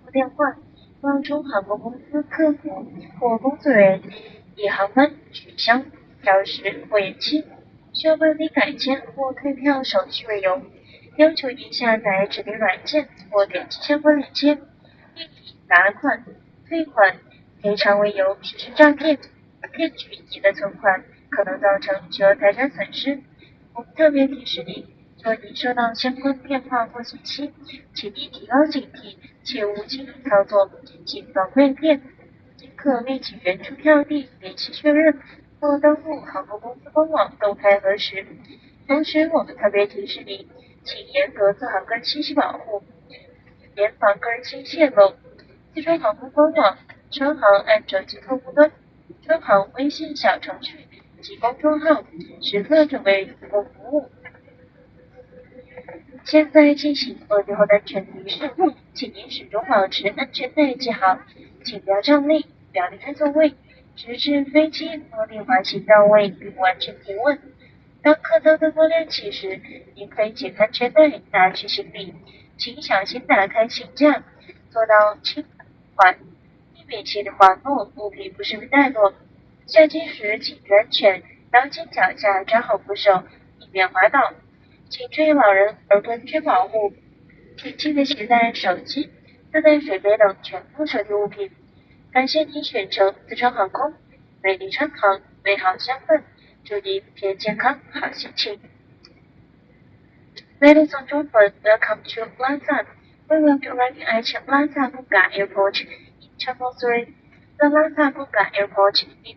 付电话，冒充航空公司客服或工作人员，以航班取消、调时或延期、需要办理改签或退票手续为由，要求您下载指定软件或点击相关链接，并以打款、退款、赔偿为由实施诈骗，骗取您的存款，可能造成巨额财产损失。我们特别提示您，若您收到相关电话或信息，请您提高警惕，切勿轻易操作，谨防被骗。您可立即原出票地联系确认，或登录航空公司官网动态核实。同时，我们特别提示您，请严格做好个人信息保护，严防个人信息泄露。四川航空官网、川航按手机客户端、川航微信小程序及公众号时刻准备提供服务。现在进行落地后的安全提示，请您始终保持安全带系好，请不要站立，不要离开座位，直至飞机落地滑行到位并完全停稳。当客舱灯光亮起时，您可以解开安全带，拿取行李，请小心打开行架，做到轻缓，避免行李滑落，物品不慎被带落。下机时请注意安全，当心脚下抓好扶手，以免滑倒。请注意老人、儿童安全保护，请记得携带手机、自带水杯等全部手提物品。感谢您选乘四川航空，美丽川航，美好相伴，祝您平安健康，好心情。Ladies and gentlemen, welcome to Plaza. We will be arriving at Plaza Bunga Airport in Terminal 3. The Plaza Bunga Airport is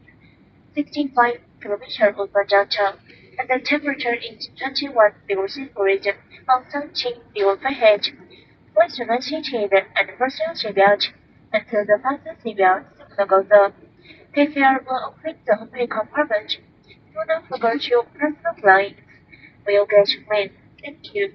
65 kilometers over downtown, and the temperature is 21 degrees Celsius on 17 degrees Fahrenheit. Please remain seated and fasten your seatbelt until the fasten seatbelt signal goes up. Take care when opening the homepage compartment. Do not forget your personal belongings. We'll get you in. Thank you.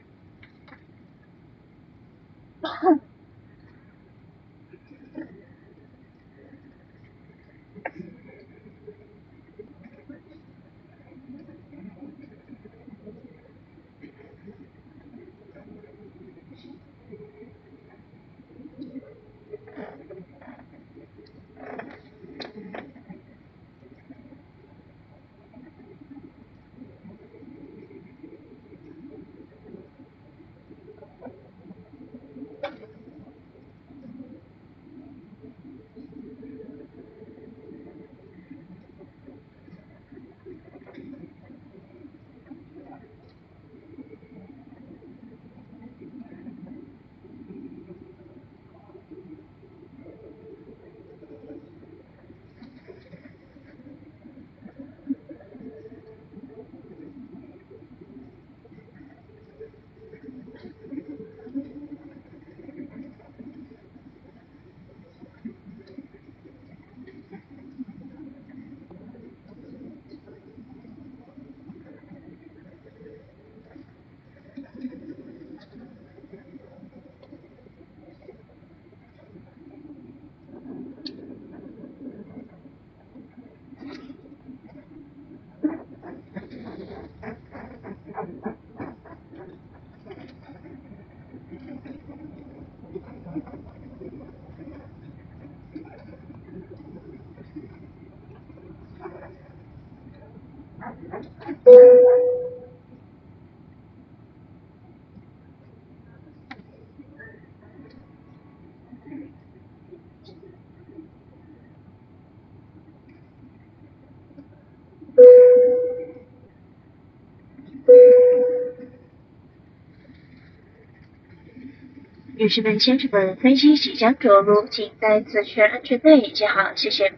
女士们、先生们，飞机即将着陆，请再次确认安全带系好，谢谢。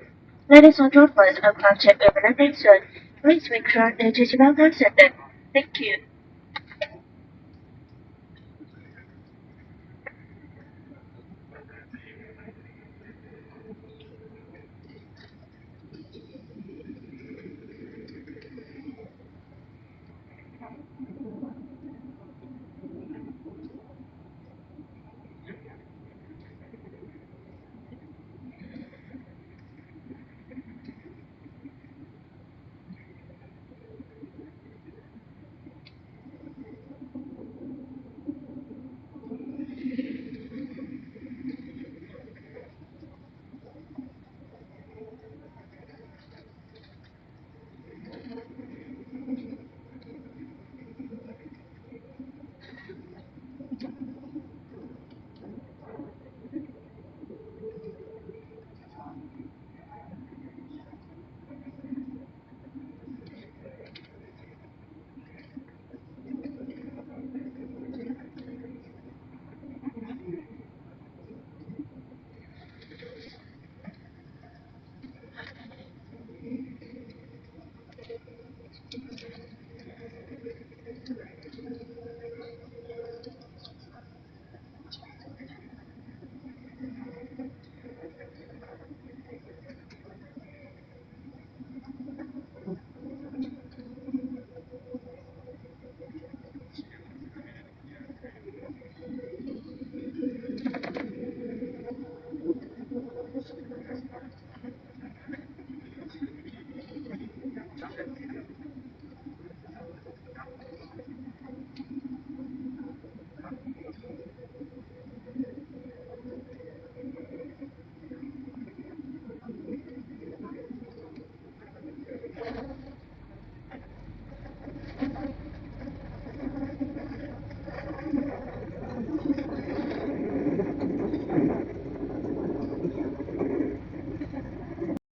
Ladies and gentlemen, aircraft will be landing soon. Please make sure that your seatbelt is fastened. Thank you.